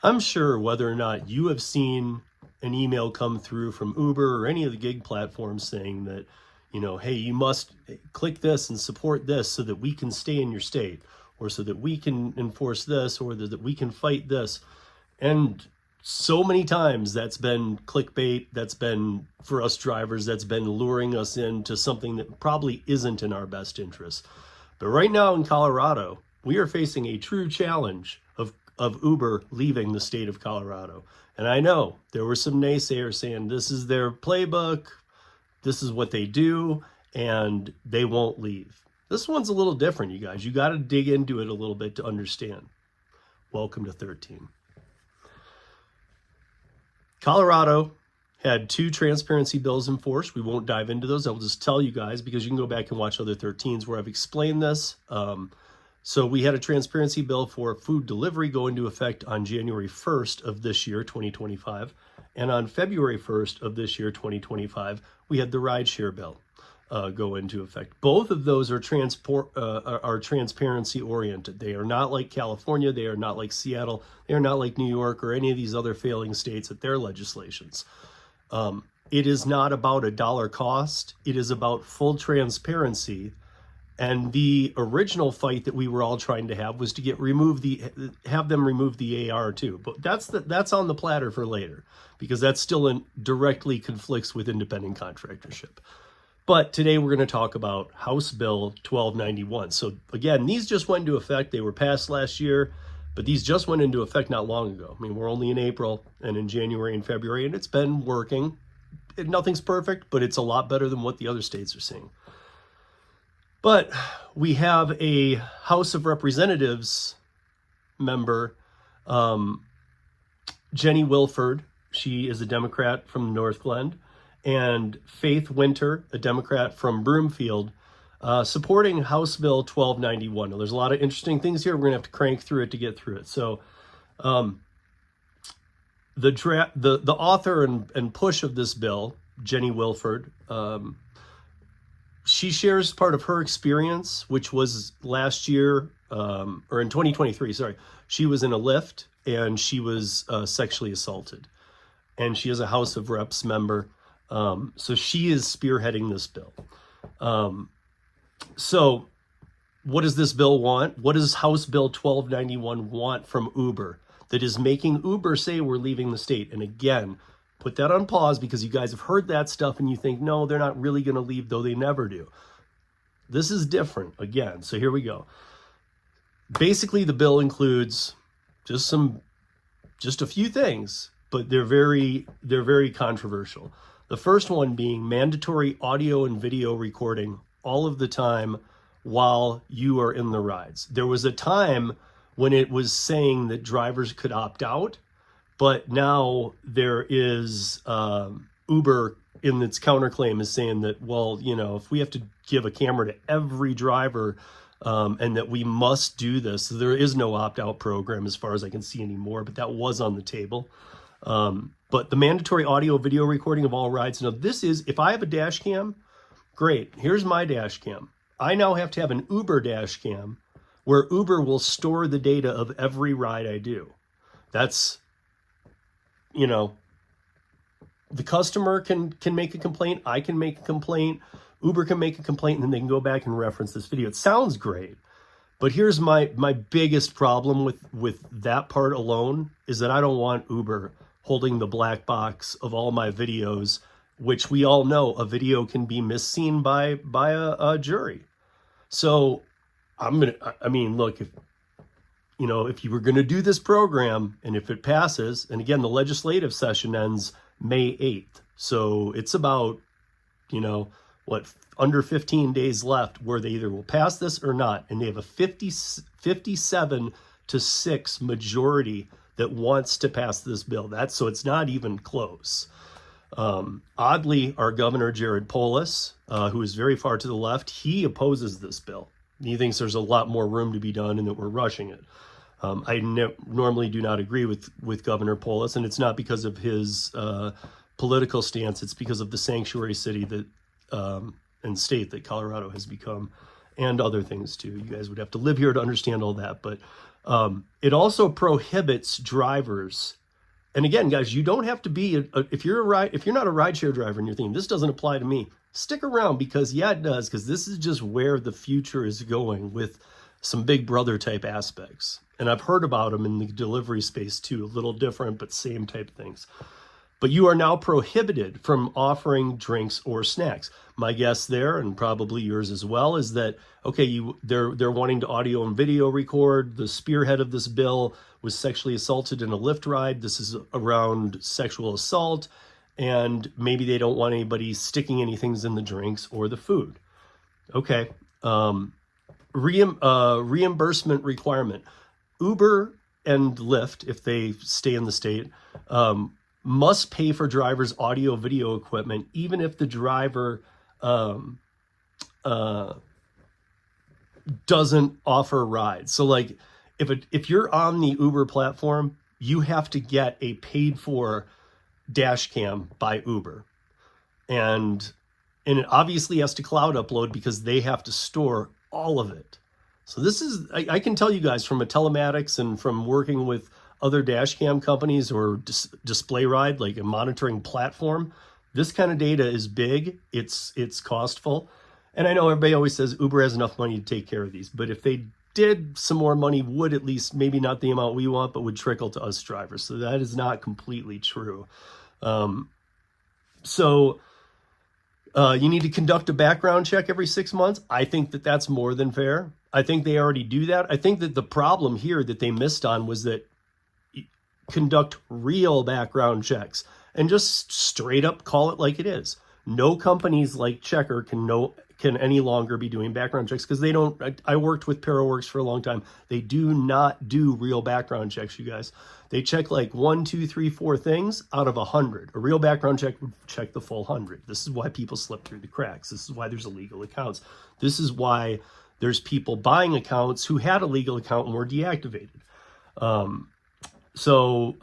I'm sure whether or not you have seen an email come through from Uber or any of the gig platforms saying that, hey, you must click this and support this so that we can stay in your state, or so that we can enforce this, or that we can fight this. And so many times that's been clickbait, that's been, for us drivers, that's been luring us into something that probably isn't in our best interest. But right now in Colorado, we are facing a true challenge of Uber leaving the state of Colorado. And I know there were some naysayers saying this is their playbook, this is what they do, and they won't leave. This one's a little different, you guys. You got to dig into it a little bit to understand. Welcome to 13. Colorado had 2 transparency bills in force. We won't dive into those. I will just tell you guys, because you can go back and watch other 13s where I've explained this. So we had a transparency bill for food delivery go into effect on January 1st of this year, 2025. And on February 1st of this year, 2025, we had the rideshare bill go into effect. Both of those are transparency oriented. They are not like California. They are not like Seattle. They are not like New York or any of these other failing states at their legislations. It is not about a dollar cost. It is about full transparency. And the original fight that we were all trying to have was to have them remove the AR too. But that's on the platter for later, because that still directly conflicts with independent contractorship. But today we're going to talk about House Bill 1291. So again, these just went into effect. They were passed last year, but these just went into effect not long ago. I mean, we're only in April and in January and February, and it's been working. Nothing's perfect, but it's a lot better than what the other states are seeing. But we have a House of Representatives member, Jenny Willford. She is a Democrat from Northglenn, and Faith Winter, a Democrat from Broomfield, supporting House Bill 1291. Now, there's a lot of interesting things here. We're going to have to crank through it to get through it. So the author and push of this bill, Jenny Willford, she shares part of her experience, which was last year, or in 2023, sorry. She was in a Lyft and she was sexually assaulted. And she is a House of Reps member. So she is spearheading this bill. So what does this bill want? What does House Bill 1291 want from Uber that is making Uber say we're leaving the state? And again, put that on pause, because you guys have heard that stuff and you think, no, they're not really going to leave, though they never do. This is different again. So here we go. Basically, the bill includes just a few things, but they're very controversial. The first one being mandatory audio and video recording all of the time while you are in the rides. There was a time when it was saying that drivers could opt out, but now there is Uber in its counterclaim is saying that, well, if we have to give a camera to every driver and that we must do this, there is no opt-out program as far as I can see anymore, but that was on the table. But the mandatory audio video recording of all rides. Now this is, if I have a dash cam, great, here's my dash cam. I now have to have an Uber dash cam where Uber will store the data of every ride I do. That's, the customer can make a complaint, I can make a complaint, Uber can make a complaint, and then they can go back and reference this video. It sounds great, but here's my biggest problem with that part alone is that I don't want Uber holding the black box of all my videos, which we all know a video can be misseen by a jury. So look, if you were going to do this program, and if it passes, and again, the legislative session ends May 8th. So it's about, under 15 days left where they either will pass this or not. And they have a 57-6 majority that wants to pass this bill. So it's not even close. Oddly, our governor, Jared Polis, who is very far to the left, he opposes this bill. He thinks there's a lot more room to be done and that we're rushing it. I normally do not agree with Governor Polis, and it's not because of his political stance. It's because of the sanctuary city that and state that Colorado has become, and other things too. You guys would have to live here to understand all that. But It also prohibits drivers. And again, guys, you don't have to be if you're not a rideshare driver and you're thinking this doesn't apply to me, stick around, because yeah, it does, because this is just where the future is going with some Big Brother type aspects. And I've heard about them in the delivery space too, a little different, but same type things. But you are now prohibited from offering drinks or snacks. My guess there, and probably yours as well, is that, okay, they're wanting to audio and video record. The spearhead of this bill was sexually assaulted in a Lyft ride. This is around sexual assault, and maybe they don't want anybody sticking anything in the drinks or the food. Okay. Reimbursement requirement. Uber and Lyft, if they stay in the state, must pay for drivers' audio video equipment, even if the driver doesn't offer rides. So like if you're on the Uber platform, you have to get a paid for dash cam by Uber. And it obviously has to cloud upload because they have to store all of it. So this is, I can tell you guys from a telematics and from working with other dash cam companies or display ride, like a monitoring platform, this kind of data is big. It's costful. And I know everybody always says Uber has enough money to take care of these, but if they did, some more money would, at least maybe not the amount we want, but would trickle to us drivers. So that is not completely true. You need to conduct a background check every 6 months. I think that that's more than fair. I think they already do that. I think that the problem here that they missed on was that conduct real background checks and just straight up call it like it is. No companies like Checker can any longer be doing background checks because they don't. I worked with ParaWorks for a long time. They do not do real background checks, you guys. They check like 1, 2, 3, 4 things out of 100. A real background check would check the full 100. This is why people slip through the cracks. This is why there's illegal accounts. This is why there's people buying accounts who had a legal account and were deactivated. So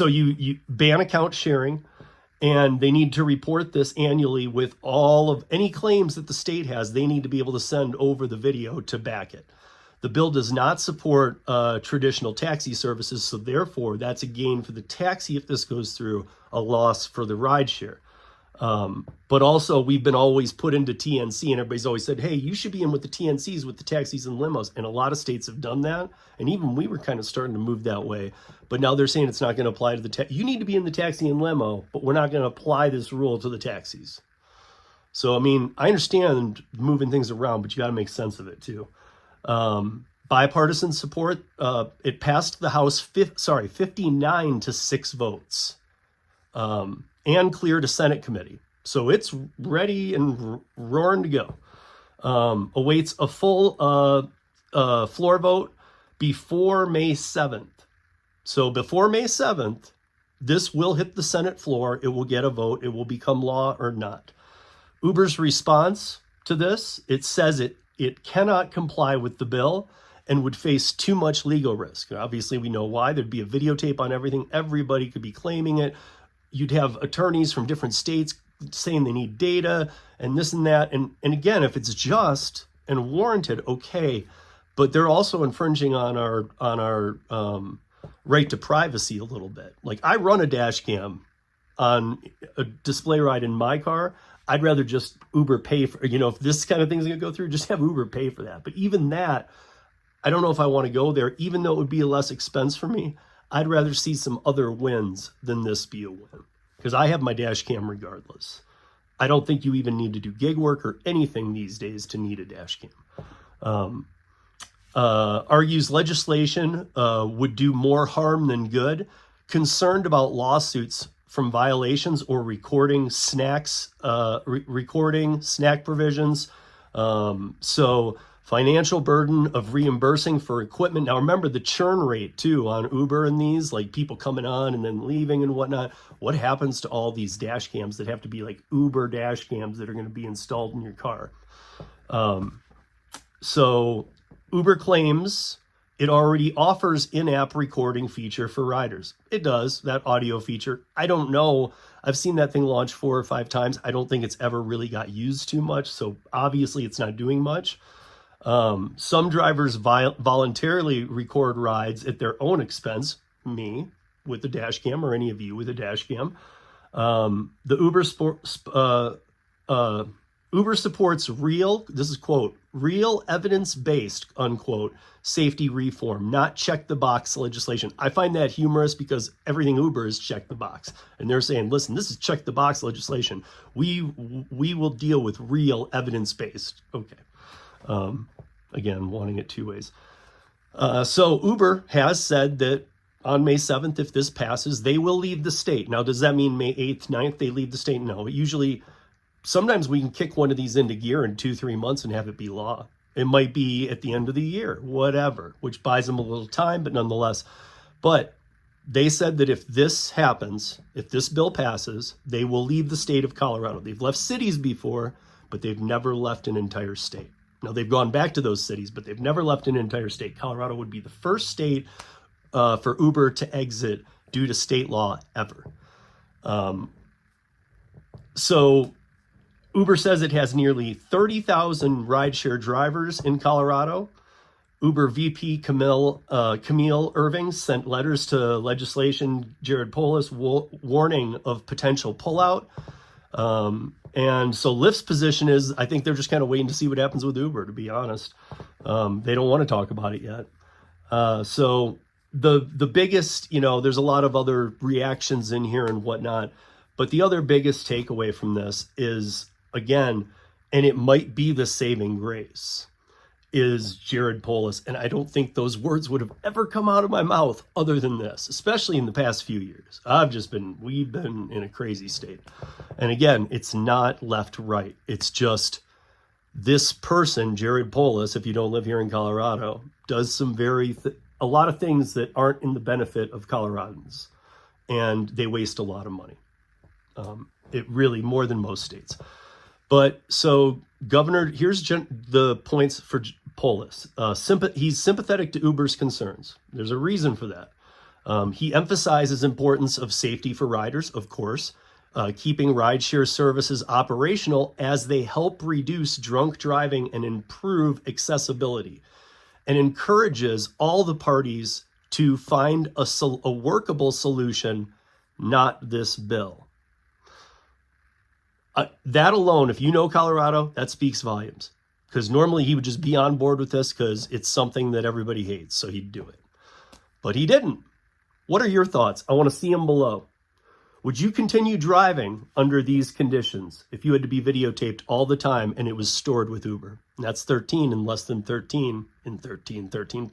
you ban account sharing, and they need to report this annually with all of any claims that the state has. They need to be able to send over the video to back it. The bill does not support traditional taxi services, so therefore that's a gain for the taxi if this goes through, a loss for the rideshare. But also we've been always put into TNC, and everybody's always said, hey, you should be in with the TNCs, with the taxis and limos. And a lot of states have done that. And even we were kind of starting to move that way. But now they're saying it's not going to apply to the you need to be in the taxi and limo, but we're not going to apply this rule to the taxis. So, I mean, I understand moving things around, but you got to make sense of it too. Bipartisan support, it passed the House 59 to 6 votes. And cleared a Senate committee. So it's ready and roaring to go. Awaits a full floor vote before May 7th. So before May 7th, this will hit the Senate floor. It will get a vote. It will become law or not. Uber's response to this, it says it cannot comply with the bill and would face too much legal risk. Obviously, we know why. There'd be a videotape on everything. Everybody could be claiming it. You'd have attorneys from different states saying they need data and this and that. And again, if it's just and warranted, okay. But they're also infringing on our right to privacy a little bit. Like, I run a dash cam on a display ride in my car. I'd rather just Uber pay for, if this kind of thing's going to go through, just have Uber pay for that. But even that, I don't know if I want to go there, even though it would be a less expense for me. I'd rather see some other wins than this be a win, because I have my dash cam regardless. I don't think you even need to do gig work or anything these days to need a dash cam. Argues legislation would do more harm than good. Concerned about lawsuits from violations or recording snacks, recording snack provisions. So financial burden of reimbursing for equipment. Now remember the churn rate too on Uber and these, like people coming on and then leaving and whatnot. What happens to all these dash cams that have to be like Uber dash cams that are going to be installed in your car? So Uber claims it already offers in-app recording feature for riders. It does, that audio feature. I don't know. I've seen that thing launch 4 or 5 times. I don't think it's ever really got used too much. So obviously it's not doing much. Some drivers voluntarily record rides at their own expense, me with the dash cam or any of you with a dash cam. Uber supports real, this is quote, real evidence-based, unquote, safety reform, not check the box legislation. I find that humorous because everything Uber is check the box. And they're saying, listen, this is check the box legislation. We will deal with real evidence-based. Okay. Again, wanting it two ways. So Uber has said that on May 7th, if this passes, they will leave the state. Now, does that mean May 8th, 9th, they leave the state? No, usually, sometimes we can kick one of these into gear in 2-3 months and have it be law. It might be at the end of the year, whatever, which buys them a little time, but nonetheless. But they said that if this happens, if this bill passes, they will leave the state of Colorado. They've left cities before, but they've never left an entire state. Now, they've gone back to those cities, but they've never left an entire state. Colorado would be the first state for Uber to exit due to state law ever. So Uber says it has nearly 30,000 rideshare drivers in Colorado. Uber VP Camille Irving sent letters to legislation Jared Polis warning of potential pullout. And so Lyft's position is, I think they're just kind of waiting to see what happens with Uber, to be honest. They don't want to talk about it yet. So the biggest, there's a lot of other reactions in here and whatnot, but the other biggest takeaway from this is, again, and it might be the saving grace, is Jared Polis. And I don't think those words would have ever come out of my mouth other than this, especially in the past few years. We've been in a crazy state. And again, it's not left-right. It's just this person, Jared Polis, if you don't live here in Colorado, does some a lot of things that aren't in the benefit of Coloradans. And they waste a lot of money. It really, more than most states. But so Governor, here's the points for Polis. He's sympathetic to Uber's concerns. There's a reason for that. He emphasizes importance of safety for riders, of course, keeping rideshare services operational as they help reduce drunk driving and improve accessibility, and encourages all the parties to find a workable solution, not this bill. That alone, if you know Colorado, that speaks volumes. Because normally he would just be on board with this because it's something that everybody hates, so he'd do it. But he didn't. What are your thoughts? I want to see them below. Would you continue driving under these conditions if you had to be videotaped all the time and it was stored with Uber? And that's 13 and less than 13 in 13, 13